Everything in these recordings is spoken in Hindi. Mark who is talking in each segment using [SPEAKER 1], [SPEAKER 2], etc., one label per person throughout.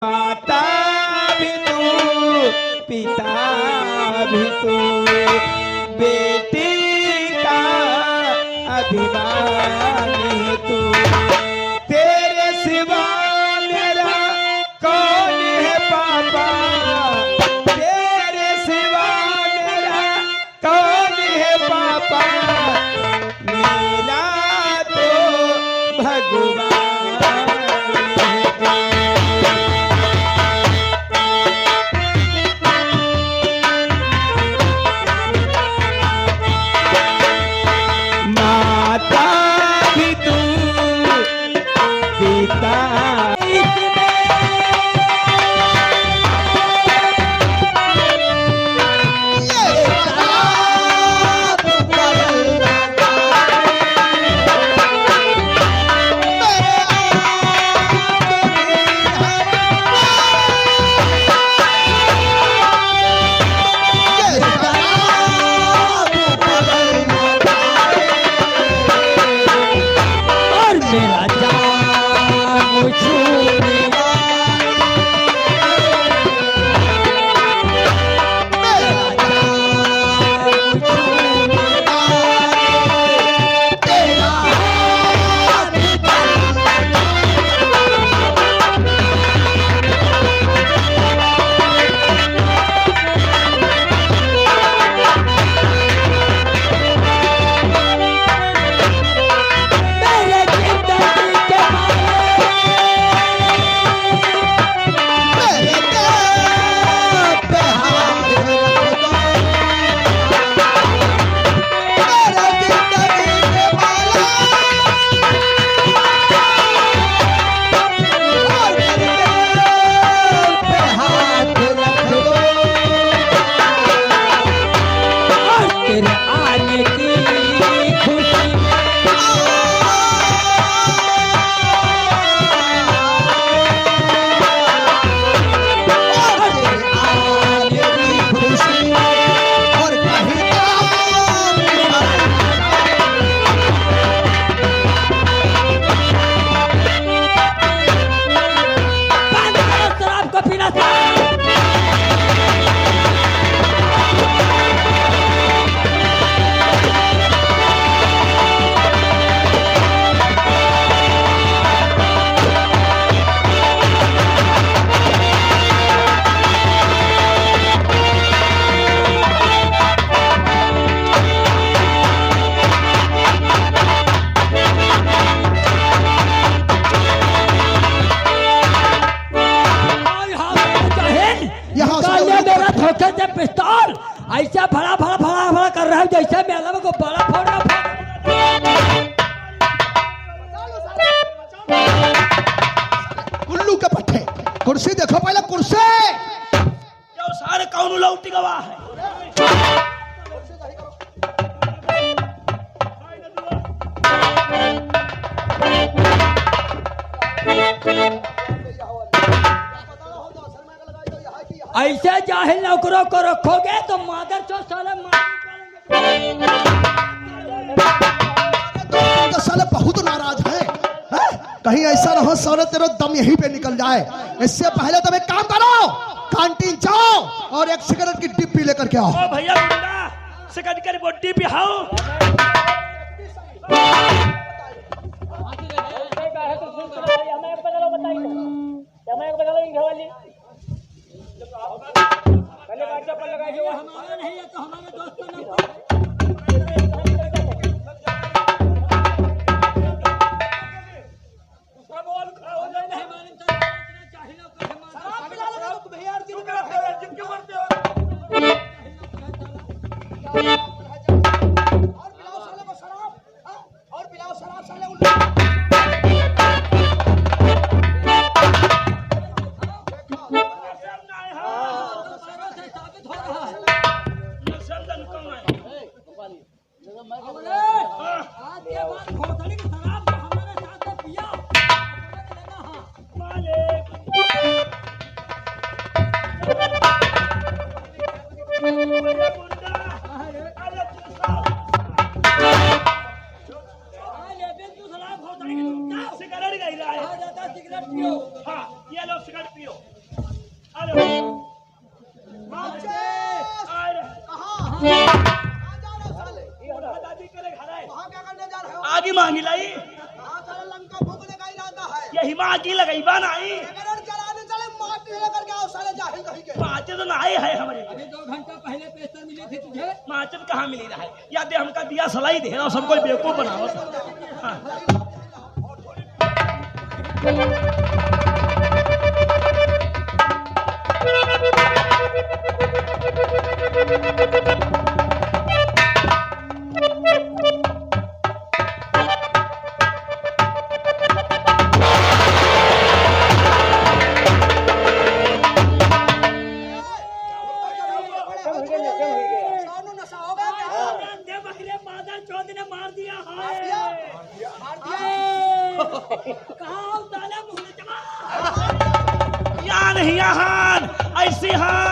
[SPEAKER 1] माता भी तू, पिता भी तू, बेटी का अभिमान है तू। तेरे सिवा मेरा कौन है पापा, तेरे सिवा मेरा कौन है पापा, मेरा तो भगवान।
[SPEAKER 2] पिस्तौल ऐसा भड़ा भड़ा भड़ा भड़ा कर रहा है जैसे मेला में को बड़ा फोड़ा।
[SPEAKER 3] उल्लू के पट्टे कुर्सी देखो पहले कुर्सी
[SPEAKER 2] जो सारे कौन लौटी गवा है। ऐसे जाहिल नौकरों को रखोगे तो मादर चो साले
[SPEAKER 3] तो साले बहुत नाराज है, कहीं ऐसा ना हो साले तेरा दम यहीं पे निकल जाए। इससे पहले तुम एक काम करो, कैंटीन जाओ और एक सिगरेट की डिब्बी लेकर के आओ।
[SPEAKER 2] ओ भैया गुंडा सिगरेट की बोटी भी हाओ। हमारा नहीं है तो हमारे दोस्तों ने बोल खड़ा हो जाए नहीं मालूम तो चाहिए ना शराब पिला लो तो भैया क्यों करते हो और पिलाओ साले को शराब और पिलाओ शराब साले आज के बाद घोटली की शराब हमारे साथ पिया। दादी के घर आए
[SPEAKER 3] वहाँ क्या करने जा रहे हो?
[SPEAKER 2] आगे मांगी लाई
[SPEAKER 3] वहाँ साला लंका फूकने का इरादा है।
[SPEAKER 2] यही माँ की लगई बन आई
[SPEAKER 3] सिगरेट जलाने चले माटी लेकर के आओ साले जाहिल कहीं के।
[SPEAKER 2] माचल तो ना आए है हमारे
[SPEAKER 4] अभी 2 घंटा पहले पैसा मिले थे तुझे।
[SPEAKER 2] माचल कहाँ मिली रहा है या दे हमका दिया सलाई दे रहा सबको बेवकूफ बनाओ हाँ।
[SPEAKER 3] सोनू नशा हो गया क्या?
[SPEAKER 2] दे बकरे मादर चौथ ने मार दिया हाय कहाँ उतारे मुँह में चमा या नहीं यहाँ ऐसी हाँ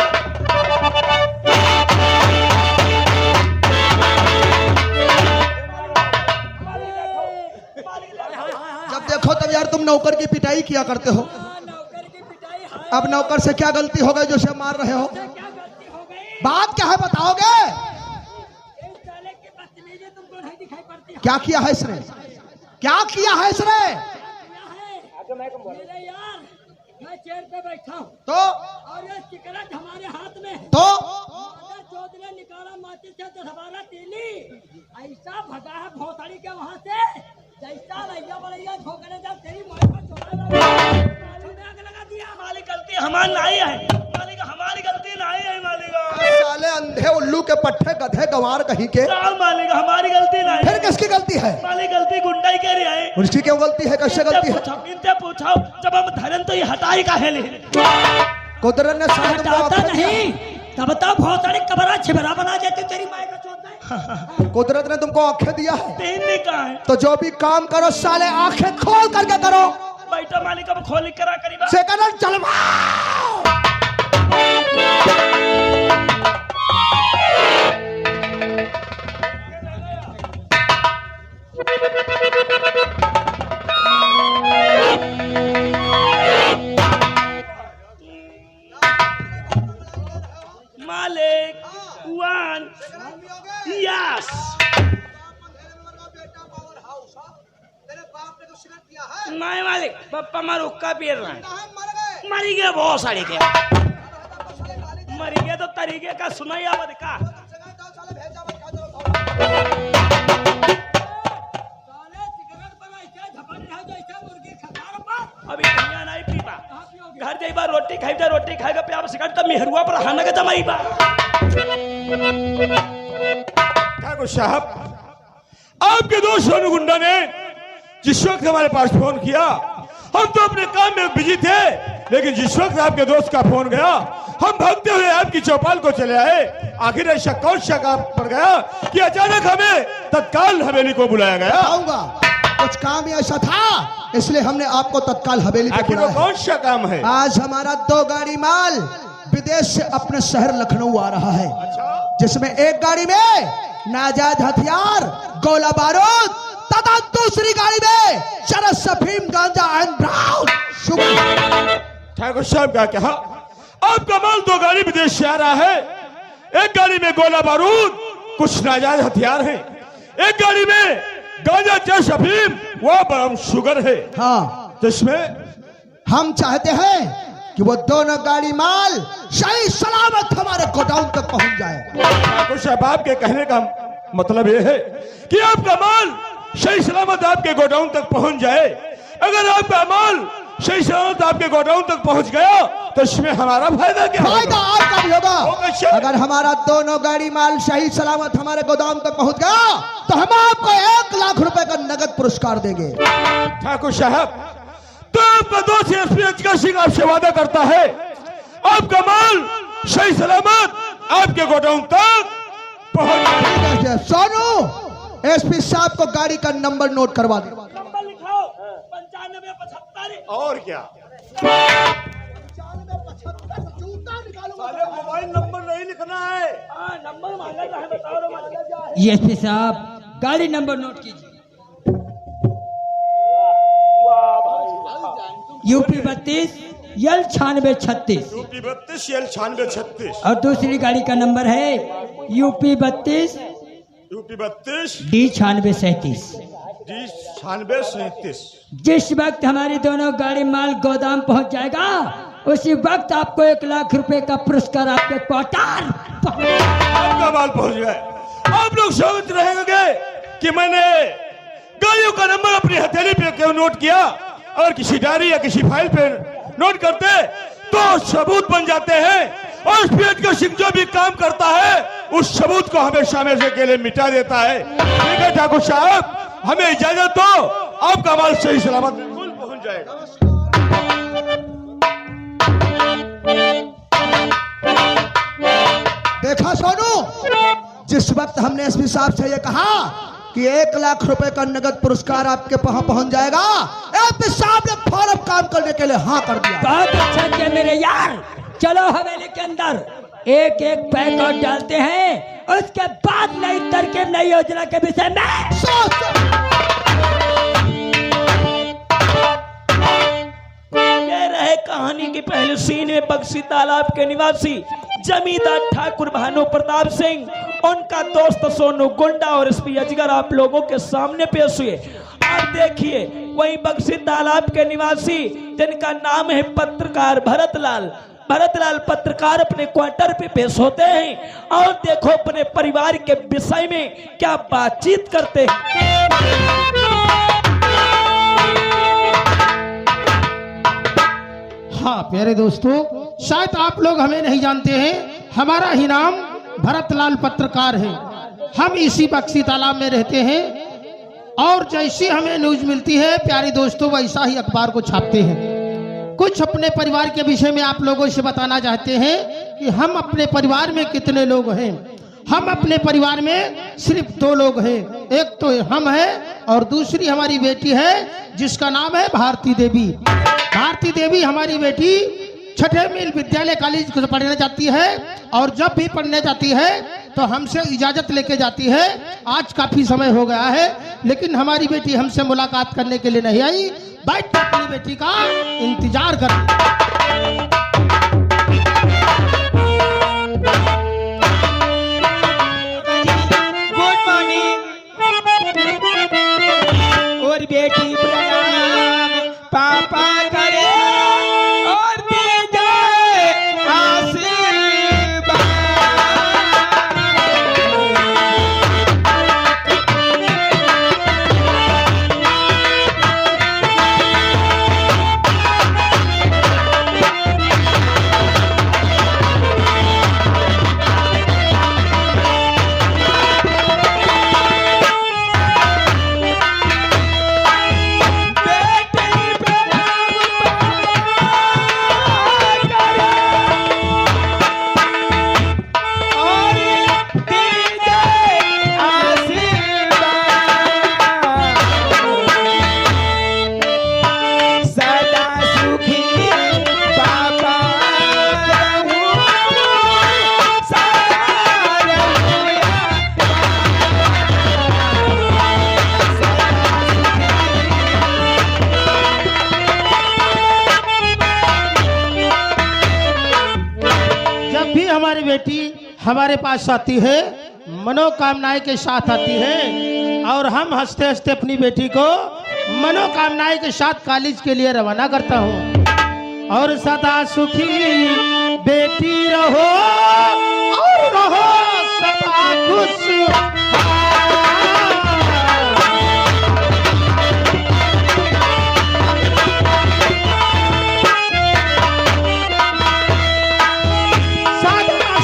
[SPEAKER 3] जब देखो तब यार तुम नौकर की पिटाई किया करते हो।
[SPEAKER 4] नौकर की पिटाई है।
[SPEAKER 3] अब नौकर से क्या गलती हो गई जो उसे मार रहे हो?
[SPEAKER 4] क्या गलती हो गई?
[SPEAKER 3] बात क्या है बताओगे?
[SPEAKER 4] इस साले की बदतमीजी तुमको नहीं दिखाई पड़ती है?
[SPEAKER 3] क्या किया है इसने? क्या किया है इसने?
[SPEAKER 4] क्या है? मेरे यार मैं चेयर पे बैठा हूँ
[SPEAKER 3] तो
[SPEAKER 4] और ये सिगरेट हमारे हाथ में है।
[SPEAKER 3] तो
[SPEAKER 4] माता चौथ ने निकाला माचिस से 10-12 तीली ऐसा भगा है भोसड़ी के वहाँ से जैसा लैया बड़ैया ठोकने जा तेरी माँ को चोरा लगा दिया।
[SPEAKER 2] मालिक गलती हमारी नहीं है मालिक हमारी गलती नहीं है मालिक
[SPEAKER 3] साले अंधे उल्लू के पट्टे गधे गंवार कहीं के।
[SPEAKER 2] चाल मालिक हमारी गलती नहीं
[SPEAKER 3] फिर किसकी गलती है?
[SPEAKER 2] मालिक गलती गुंडाई के रही है
[SPEAKER 3] उसकी क्यों गलती है? कैसे गलती है?
[SPEAKER 2] इनसे पूछो जब हम धरन तो ये हटाई का है
[SPEAKER 3] कुदरत ने साले तुमको
[SPEAKER 4] हटाता
[SPEAKER 3] आँखें दिया।
[SPEAKER 4] नहीं तब तो भोसड़ी कबरा छिबरा बना देते तेरी माँ का चोट है।
[SPEAKER 3] कुदरत ने तुमको आंखें दिया है
[SPEAKER 2] तीन ने कहा है
[SPEAKER 3] तो जो भी काम करो साले आंखें खोल करके करो।
[SPEAKER 2] बैठा मालिक अब खोली करा करीबा
[SPEAKER 3] सेकंड चलवा
[SPEAKER 2] मालिक वन यस नहीं मालिक पप्पा मार हुक्का पी रहा है मरी गया बहुत सारी के मरी गया तो तरीके का सुनाई आवत का
[SPEAKER 4] साले सिगरेट पर ऐसे झपट रहा जैसे मुर्गी खकार पर।
[SPEAKER 2] अभी दुनिया नहीं पीबा
[SPEAKER 4] कहाँ पियोगे?
[SPEAKER 2] घर जाइबा रोटी खाइबा रोटी खाएगा प्यार सिगरेट तो मेहरुआ पर हाना के जमाईबा
[SPEAKER 1] ठाकुर साहब आपके दोस्त सोनू गुंडा ने जिस वक्त हमारे पास फोन किया हम तो अपने काम में बिजी थे लेकिन जिस वक्त आपके दोस्त का फोन गया हम भागते हुए आपकी चौपाल को चले आए। आखिर ऐसा कौन सा काम पड़ गया कि अचानक हमें तत्काल हवेली को बुलाया गया?
[SPEAKER 3] बताऊंगा कुछ काम ही ऐसा था इसलिए हमने आपको तत्काल हवेली पे
[SPEAKER 1] आखिर वो
[SPEAKER 3] बुलाया है।
[SPEAKER 1] कौन सा काम है?
[SPEAKER 3] आज हमारा 2 गाड़ी माल विदेश से अपने शहर लखनऊ आ रहा है जिसमें एक गाड़ी में नाजायज हथियार गोला बारूद तथा दूसरी गाड़ी में चरस अफीम गांजा एंड ब्राउन शुगर।
[SPEAKER 1] ठाकुर साहब क्या कहा? आपका माल 2 गाड़ी विदेश से आ रहा है। एक गाड़ी में गोला बारूद कुछ नाजायज हथियार है एक गाड़ी में गांजा चरस अफीम वो ब्राउन शुगर है
[SPEAKER 3] हाँ
[SPEAKER 1] जिसमें
[SPEAKER 3] हम चाहते हैं कि वो दोनों गाड़ी माल सही सलामत हमारे गोडाउन तक पहुंच जाए।
[SPEAKER 1] ठाकुर साहब आपके कहने का मतलब ये है कि आपका माल सही सलामत आपके गोडाउन तक पहुंच जाए। अगर आपका माल सही सलामत आपके गोडाउन तक पहुंच गया तो इसमें हमारा फायदा क्या
[SPEAKER 3] फायदा
[SPEAKER 1] होगा?
[SPEAKER 3] आपका भी होगा।
[SPEAKER 1] होगा सर।
[SPEAKER 3] अगर हमारा दोनों गाड़ी माल सही सलामत हमारे गोदाम तक पहुंच गया तो हम आपको 1 लाख रुपए का नगद पुरस्कार देंगे।
[SPEAKER 1] ठाकुर साहब तो आपका दोस्त एसपी अजगर सिंह आपसे वादा करता है आपका माल सही सलामत आपके गोडाउन तक पहुंच जाए।
[SPEAKER 3] सोनू एसपी साहब को गाड़ी का नंबर नोट करवा दे।
[SPEAKER 2] नंबर लिखाओ 9575
[SPEAKER 1] और क्या? मोबाइल नंबर नहीं लिखना है।
[SPEAKER 2] नंबर मांगा है बताओ रे मांगा
[SPEAKER 4] एसपी साहब गाड़ी नंबर नोट कीजिए। यूपी 32 यल 9636
[SPEAKER 1] यूपी 32 एल 9636
[SPEAKER 4] और दूसरी गाड़ी का नंबर है यूपी 32
[SPEAKER 1] यूपी 32
[SPEAKER 4] D 9637।
[SPEAKER 1] डी 9637।
[SPEAKER 4] जिस वक्त हमारी दोनों गाड़ी माल गोदाम पहुंच जाएगा उसी वक्त आपको 1 लाख रुपए का पुरस्कार आपके क्वार्टर।
[SPEAKER 1] आपका माल पहुंच गया। आप लोग सोच रहेंगे कि मैंने गाड़ियों का नंबर अपनी हथेली पे क्यों नोट किया, और किसी डायरी या किसी फाइल पे नोट करते तो सबूत बन जाते हैं, और स्पीड का सिंह जो भी काम करता है उस सबूत को हमेशा हमेशा के लिए मिटा देता है। ठीक है ठाकुर साहब, हमें इजाजत दो, आपका माल सही सलामत बिल्कुल पहुंच जाएगा।
[SPEAKER 3] देखा सोनू, जिस वक्त हमने एसपी साहब से ये कहा कि 1 लाख रुपए का नगद पुरस्कार आपके पहुंच जाएगा, एसपी साहब ने फौरन काम करने के लिए हाँ कर दिया।
[SPEAKER 4] बहुत अच्छा किया मेरे यार। चलो हवेली के अंदर एक एक पैक और डालते हैं, उसके बाद नई तरकीब नई योजना के विषय में
[SPEAKER 2] कह रहे कहानी के पहले सीन में बक्सी तालाब के निवासी जमींदार ठाकुर भानु प्रताप सिंह, उनका दोस्त सोनू गुंडा और एसपी अजगर आप लोगों के सामने पेश हुए। आप देखिए वही बक्सी तालाब के निवासी जिनका नाम है पत्रकार भरतलाल पत्रकार अपने क्वार्टर पे पेश होते हैं, और देखो अपने परिवार के विषय में क्या बातचीत करते हैं।
[SPEAKER 5] हाँ प्यारे दोस्तों, शायद आप लोग हमें नहीं जानते हैं, हमारा ही नाम भरतलाल पत्रकार है। हम इसी बक्सी तालाब में रहते हैं, और जैसी हमें न्यूज मिलती है प्यारे दोस्तों वैसा ही अखबार को छापते हैं। कुछ अपने परिवार के विषय में आप लोगों से बताना चाहते हैं कि हम अपने परिवार में कितने लोग हैं। हम अपने परिवार में सिर्फ 2 लोग हैं, एक तो हम हैं और दूसरी हमारी बेटी है जिसका नाम है भारती देवी। भारती देवी हमारी बेटी 6ठे मील विद्यालय कॉलेज को पढ़ने जाती है, और जब भी पढ़ने जाती है तो हमसे इजाजत लेके जाती है। आज काफी समय हो गया है लेकिन हमारी बेटी हमसे मुलाकात करने के लिए नहीं आई। बैठ कर अपनी बेटी का इंतजार कर।
[SPEAKER 2] गुड मॉर्निंग और बेटी प्रणाम, पापा करे और दीजिए आशीर्वाद।
[SPEAKER 5] बेटी हमारे पास आती है, मनोकामनाएं के साथ आती है और हम हंसते हंसते अपनी बेटी को मनोकामनाएं के साथ कॉलेज के लिए रवाना करता हूँ। और सदा सुखी बेटी रहो और रहो सदा खुश।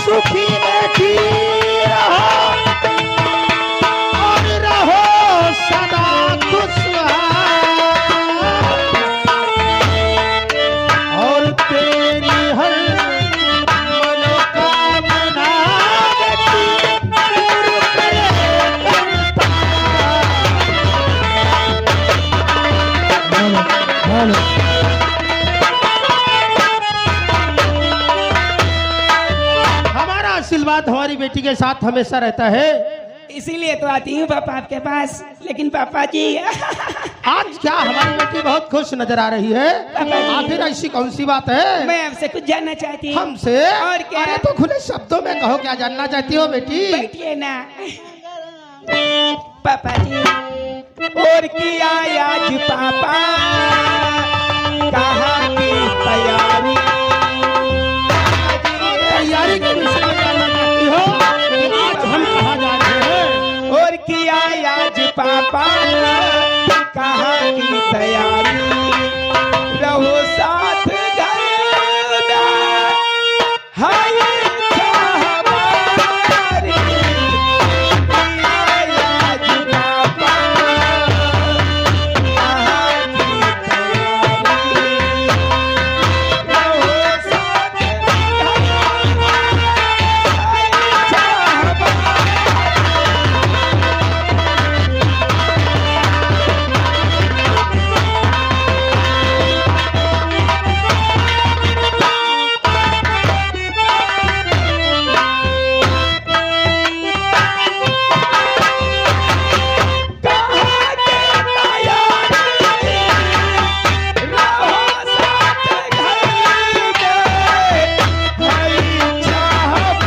[SPEAKER 5] सुखी बेटी रहो और रहो सदा खुशहाल, और तेरी हर मनोकामना पूरी करे करता। आशीर्वाद हमारी बेटी के साथ हमेशा रहता है,
[SPEAKER 2] इसीलिए तो आती हूँ पापा आपके पास। लेकिन पापा जी
[SPEAKER 5] आज क्या हमारी बेटी बहुत खुश नजर आ रही है। आखिर ऐसी कौन सी बात है?
[SPEAKER 6] मैं आपसे कुछ जानना चाहती हूँ।
[SPEAKER 5] हमसे?
[SPEAKER 6] और क्या?
[SPEAKER 5] अरे तो खुले शब्दों में कहो, क्या जानना चाहती हो बेटी?
[SPEAKER 6] बैठिए ना पापा जी। और किया आज पापा कहाँ की तैयारी?
[SPEAKER 5] तैयारी के विषय में जानना चाहती हो कि आज हम कहाँ जा रहे हैं?
[SPEAKER 6] और किया आज पापा कहाँ की तैयारी? रहो साथ घर में, हाय इच्छा हमारी। किया आज पापा कहाँ की तैयारी? रहो साथ घर में, हाय इच्छा हमारी।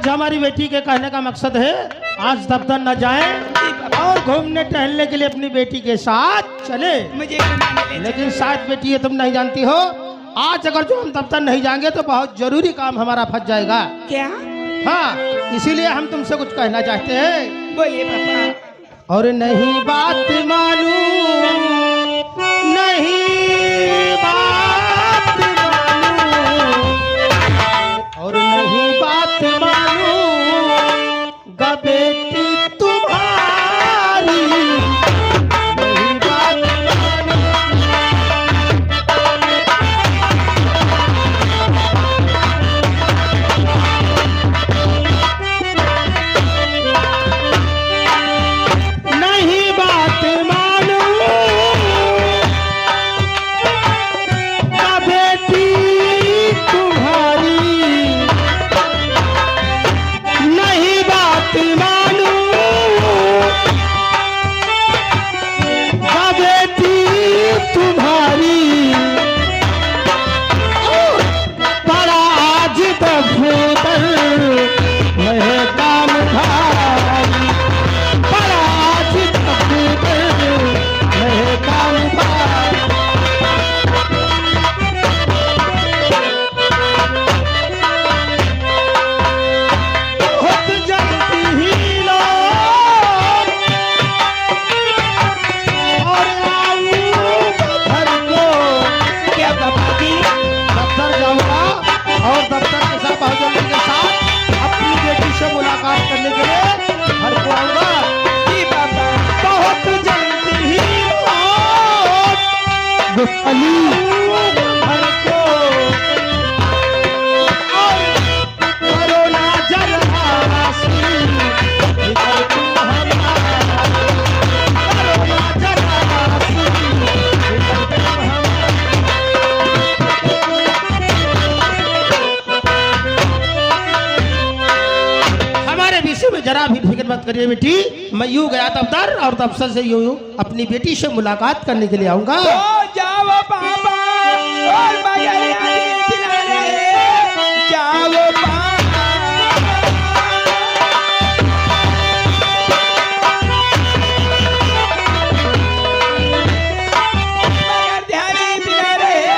[SPEAKER 5] हमारी बेटी के कहने का मकसद है आज दफ्तर न जाएं और घूमने टहलने के लिए अपनी बेटी के साथ चले।
[SPEAKER 6] मुझे घुमाने ले
[SPEAKER 5] लेकिन शायद बेटी ये तुम नहीं जानती हो, आज अगर जो हम दफ्तर नहीं जाएंगे तो बहुत जरूरी काम हमारा फंस जाएगा।
[SPEAKER 6] क्या?
[SPEAKER 5] हाँ, इसीलिए हम तुमसे कुछ कहना चाहते हैं।
[SPEAKER 6] बोलिए पापा।
[SPEAKER 5] और नहीं बात मालूम, नहीं बात मालूम, और नहीं बात मालूम गा बेटी तुम्हारी, नहीं बात नहीं बात मालूम गा बेटी तुम्हारी, नहीं बात मालूम गा बेटी तुम्हारी, बड़ा आज दफतर मैं काम भारी, बड़ा आज दफतर मैं काम भारी। बहुत जल्दी ही लौट और आऊंगा घर को।
[SPEAKER 6] क्या पापा जी?
[SPEAKER 5] दफ्तर जाऊंगा और दफ्तर के साथ बहुत जल्दी के साथ अपनी बेटी से मुलाकात करने के लिए घर को आऊंगा।
[SPEAKER 6] जी पापा।
[SPEAKER 5] बहुत जल्दी ही लौट अली घर को और कोरोना जरासी निकल तू हमारा, कोरोना जरासी निकल तू हमारा। हमारे विषय में जरा भी फिक्र मत करिए बेटी, मैं यूं गया दफ्तर और दफ्तर से यूं अपनी बेटी से मुलाकात करने के लिए आऊंगा।
[SPEAKER 6] तो जाओ पापा और भैया चिल्ला रहे, जाओ पापा। मगर ध्यान चिल्ला रहे,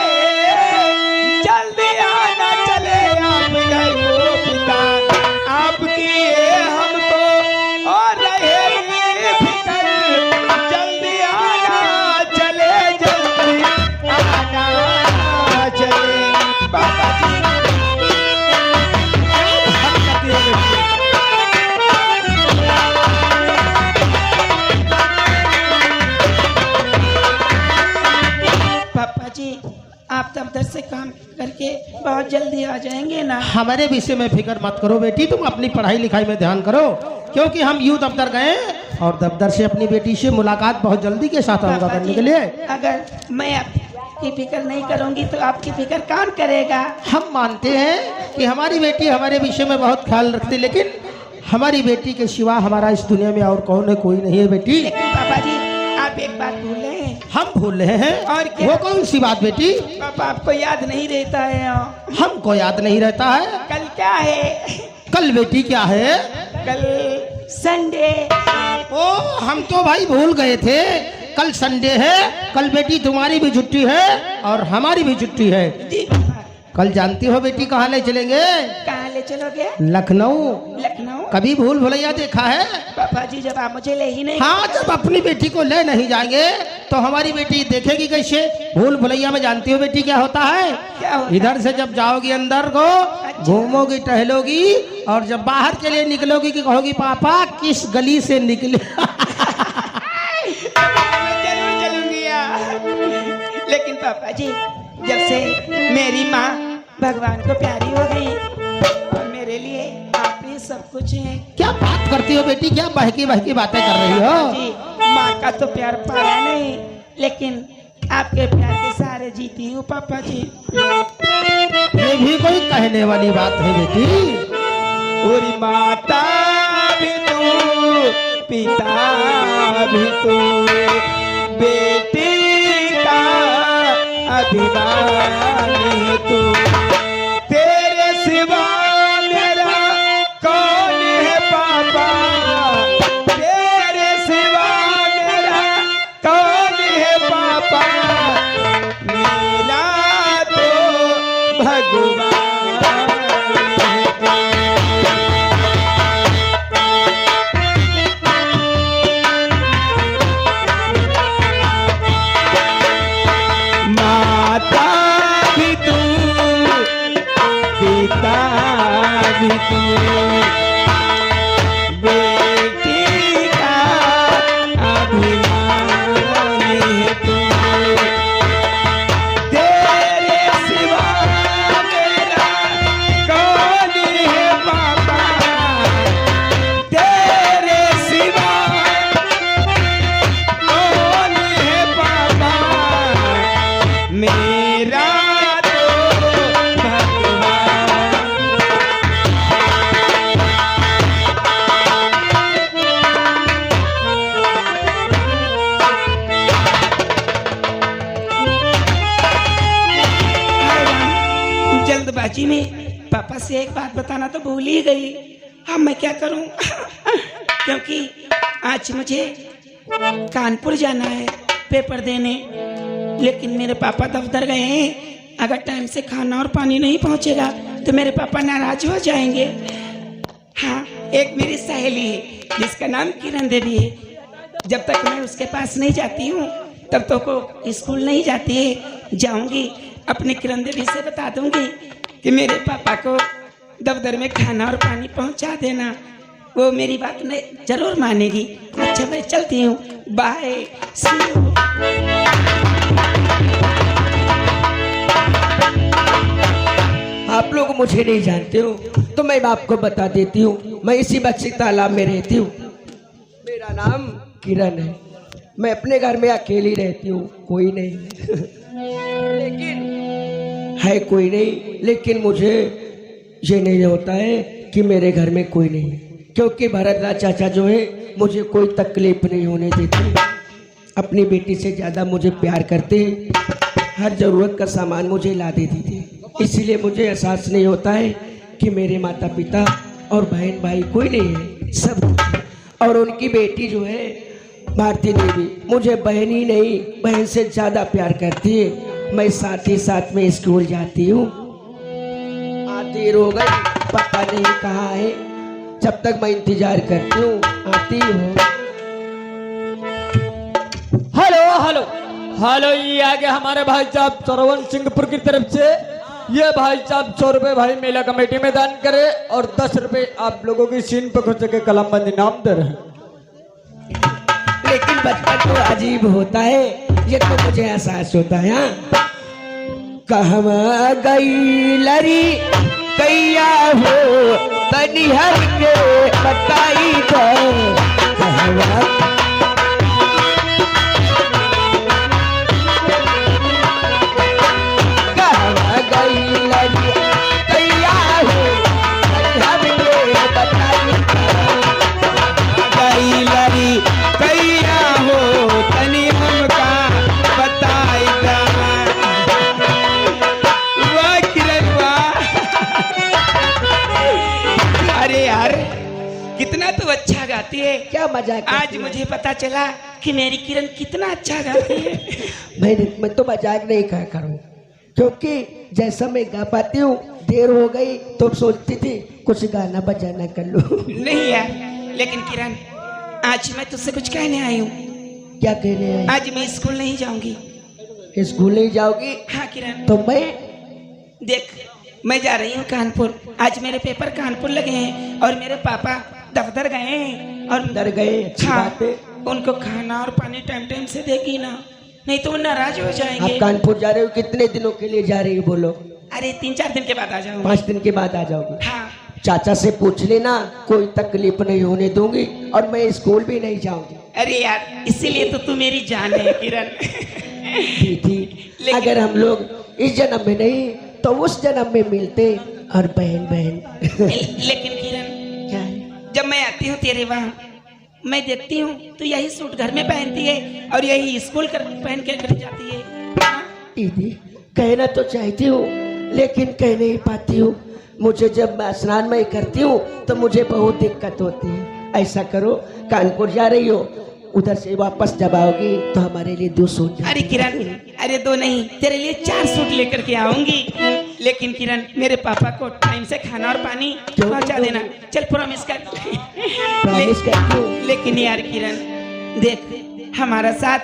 [SPEAKER 6] जल्दी आना चले आप गए हो पिता, आपकी हमको और रहे फिकर, जल्दी आना के बहुत जल्दी आ जाएंगे ना।
[SPEAKER 5] हमारे विषय में फिक्र मत करो बेटी, तुम अपनी पढ़ाई लिखाई में ध्यान करो, क्योंकि हम यूं दफ्तर गए और दफ्तर से अपनी बेटी से मुलाकात बहुत जल्दी के साथ होगा
[SPEAKER 6] पापा
[SPEAKER 5] करने
[SPEAKER 6] जी,
[SPEAKER 5] के लिए।
[SPEAKER 6] अगर मैं आपकी फिक्र नहीं करूंगी तो आपकी फिक्र कौन करेगा?
[SPEAKER 5] हम मानते हैं कि हमारी बेटी हमारे विषय में बहुत ख्याल रखती, लेकिन हमारी बेटी के सिवा हमारा इस दुनिया में और कौन है, कोई नहीं है बेटी।
[SPEAKER 6] लेकिन पापा जी आप एक बात भूल रहे हैं।
[SPEAKER 5] हम भूल रहे हैं?
[SPEAKER 6] और क्या?
[SPEAKER 5] वो कौन सी बात बेटी?
[SPEAKER 6] पापा आपको याद नहीं रहता है?
[SPEAKER 5] हमको याद नहीं रहता है?
[SPEAKER 6] कल क्या है?
[SPEAKER 5] कल बेटी क्या है?
[SPEAKER 6] कल संडे।
[SPEAKER 5] ओ हम तो भाई भूल गए थे, कल संडे है। कल बेटी तुम्हारी भी छुट्टी है और हमारी भी छुट्टी है।
[SPEAKER 6] जी पापा।
[SPEAKER 5] कल जानती हो बेटी कहाँ ले चलेंगे?
[SPEAKER 6] कहाँ ले चलोगे?
[SPEAKER 5] लखनऊ।
[SPEAKER 6] लखनऊ?
[SPEAKER 5] कभी भूल भुलैया देखा है?
[SPEAKER 6] पापा जी जब आप मुझे ले ही नहीं।
[SPEAKER 5] हाँ, जब अपनी बेटी को ले नहीं जाएंगे तो हमारी बेटी देखेगी कैसे? भूल भुलैया में जानती हो बेटी क्या होता है?
[SPEAKER 6] क्या होता है?
[SPEAKER 5] इधर से जब जाओगी अंदर को घूमोगी टहलोगी और जब बाहर के लिए निकलोगी कि कहोगी पापा किस गली से निकले।
[SPEAKER 6] जरूर चलूंगी यार। लेकिन पापा जी जब से मेरी माँ भगवान को प्यारी हो गई और मेरे लिए आप ही सब कुछ है।
[SPEAKER 5] क्या बात करती हो बेटी, क्या बहकी बहकी बातें कर रही हो?
[SPEAKER 6] जी माँ का तो प्यार पाया नहीं, लेकिन आपके प्यार के सहारे जीती हूँ पापा जी।
[SPEAKER 5] ये भी कोई कहने वाली बात है बेटी?
[SPEAKER 6] पूरी माता भी तू, पिता भी तू, बेटी का अभिमान है तू। तेरे सिवा मेरा कौन है पापा, तेरे सिवा मेरा कौन है पापा, मेरा तो भगवान है। माता भी तू, पिता भी तू, बेटी का अभिमान है तू। तेरे सिवा मेरा कौन है पापा, तेरे सिवा कौन है पापा, मेरा तो भगवान। जल्दबाजी में पापा से एक बात बताना तो भूल ही गई। अब मैं क्या करूं? क्योंकि आज मुझे कानपुर जाना है पेपर देने, लेकिन मेरे पापा दफ्तर गए हैं। अगर टाइम से खाना और पानी नहीं पहुंचेगा तो मेरे पापा नाराज हो जाएंगे। हाँ, एक मेरी सहेली है जिसका नाम किरण देवी है। जब तक मैं उसके पास नहीं जाती हूँ तब तो को स्कूल नहीं जाती है। जाऊंगी अपनी किरण देवी से बता दूंगी कि मेरे पापा को दफ्तर में खाना और पानी पहुंचा देना। वो मेरी बात नहीं जरूर मानेगी। अच्छा मैं चलती हूँ, बाय, सी यू।
[SPEAKER 7] आप लोग मुझे नहीं जानते हो तो मैं आपको बता देती हूँ। मैं इसी बक्सी तालाब में रहती हूँ। मेरा नाम किरण है। मैं अपने घर में अकेली रहती हूँ, कोई नहीं लेकिन है कोई नहीं, लेकिन मुझे ये नहीं होता है कि मेरे घर में कोई नहीं है, क्योंकि भरतलाल चाचा जो है मुझे कोई तकलीफ नहीं होने देते। अपनी बेटी से ज़्यादा मुझे प्यार करते हैं। हर ज़रूरत का सामान मुझे ला देती थी, इसीलिए मुझे एहसास नहीं होता है कि मेरे माता पिता और बहन भाई कोई नहीं है, सब। और उनकी बेटी जो है भारती देवी मुझे बहन ही नहीं, बहन से ज़्यादा प्यार करती है। मैं साथ ही साथ में स्कूल जाती हूँ। आती हो गई, पता नहीं कहाँ है, जब तक मैं इंतजार करती हूँ आती हो।
[SPEAKER 1] हेलो हेलो हेलो, ये आगे हमारे भाई साहब सरवन सिंहपुर की तरफ से ये भाई साहब 100 रुपए भाई मेला कमेटी में दान करे और 10 रुपए आप लोगों की सीन पे खुद के कलमबंदी नाम दे रहे हैं।
[SPEAKER 7] लेकिन बचपन तो अजीब होता है, ये तो मुझे एहसास होता है। हाँ, कहवा गई लरी कैया हो तनी हर के बताई दो कहवा गई लरी कैया हो तनी हर के बताई
[SPEAKER 6] गई लरी कैया हो तनी हमका बताई दा। वाह किरण वाह। अरे यार कितना तो अच्छा गाती है।
[SPEAKER 7] क्या मजाक करती
[SPEAKER 6] आज
[SPEAKER 7] है?
[SPEAKER 6] मुझे पता चला कि मेरी किरण कितना अच्छा गाती है।
[SPEAKER 7] मैं तो मजाक नहीं कहा करूँ, क्योंकि जैसा मैं गा पाती हूँ देर हो गई तो सोचती थी कुछ गाना बजाना कर लो।
[SPEAKER 6] नहीं यार, लेकिन किरण आज मैं तुझसे कुछ कहने आई हूँ।
[SPEAKER 7] क्या कहने आए?
[SPEAKER 6] आज मैं स्कूल नहीं जाऊंगी।
[SPEAKER 7] स्कूल नहीं जाओगी?
[SPEAKER 6] हाँ किरण,
[SPEAKER 7] तो मैं
[SPEAKER 6] देख मैं जा रही हूँ कानपुर। आज मेरे पेपर कानपुर लगे हैं और मेरे पापा दफ्तर गए हैं और
[SPEAKER 7] डर गए। अच्छी
[SPEAKER 6] हाँ,
[SPEAKER 7] बात है।
[SPEAKER 6] उनको खाना और पानी टाइम टाइम से देगी ना, नहीं तो वो नाराज हो
[SPEAKER 7] आप
[SPEAKER 6] जाएंगे।
[SPEAKER 7] कानपुर जा रहे हो? कितने दिनों के लिए जा रही हो बोलो?
[SPEAKER 6] अरे 3-4 दिन के बाद आ जाऊंगी।
[SPEAKER 7] 5 दिन के बाद आ जाओगी?
[SPEAKER 6] हाँ
[SPEAKER 7] चाचा से पूछ लेना, कोई तकलीफ नहीं होने दूंगी और मैं स्कूल भी नहीं जाऊंगी।
[SPEAKER 6] अरे यार इसीलिए तो तू मेरी जान है किरण।
[SPEAKER 7] दीदी अगर हम लोग इस जन्म में नहीं तो उस जन्म में मिलते और बहन बहन।
[SPEAKER 6] लेकिन किरण
[SPEAKER 7] क्या है?
[SPEAKER 6] जब मैं आती हूँ तेरे वहाँ मैं देखती हूँ तो यही सूट घर में पहनती है और यही स्कूल पहन के घर जाती है। हाँ?
[SPEAKER 7] दीदी कहना तो चाहती हूँ लेकिन कह नहीं पाती हूँ। मुझे जब मैं स्नान में करती हूँ तो मुझे बहुत दिक्कत होती है। ऐसा करो, कानपुर जा रही हो, उधर से वापस जब आओगी तो हमारे लिए 2 सूट।
[SPEAKER 6] अरे किरण, अरे 2 नहीं तेरे लिए 4 सूट लेकर के आऊंगी। लेकिन किरण मेरे पापा को टाइम से खाना और पानी पहुंचा देना। चल प्रॉमिस कर।
[SPEAKER 7] प्रॉमिस करती हूँ।
[SPEAKER 6] लेकिन यार किरण देख, हमारा साथ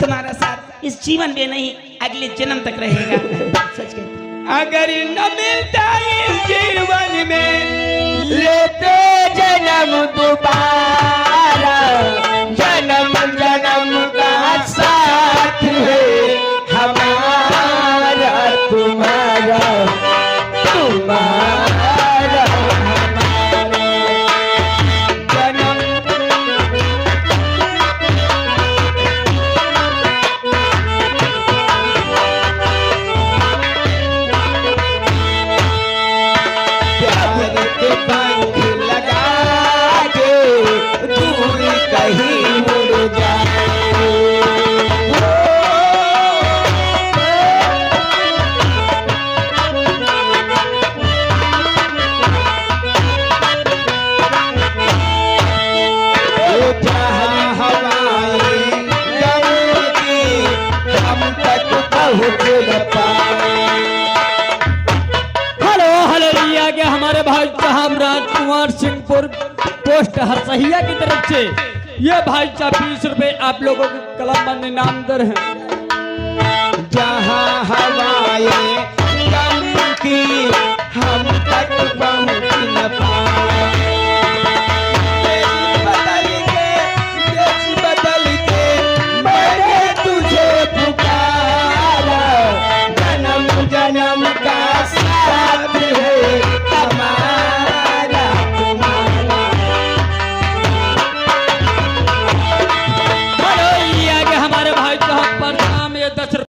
[SPEAKER 6] तुम्हारा साथ इस जीवन में नहीं अगले जन्म तक रहेगा।
[SPEAKER 7] सच कहती हूँ।
[SPEAKER 6] अगर न मिलता इस जीवन में
[SPEAKER 7] लेते जन्म दोबारा, जन्म जन्म का साथ है हमारा तुम्हारा, तुम्हारा हमारा जन्म। प्यार के पंख लगा के दूर कहीं उड़ जाए। जहाँ हवाएं गमती हम तक पहुँच न पाए।
[SPEAKER 2] हेलो हालेलुया के हमारे भाई साहब राजकुमार सिंहपुर पोस्ट हरसहिया की तरफ से ये भाई साहब 20 रुपए आप लोगों के कलम में इनाम दर है।
[SPEAKER 6] जहाँ हवाएं गम की हम तक पहुँच न पाए।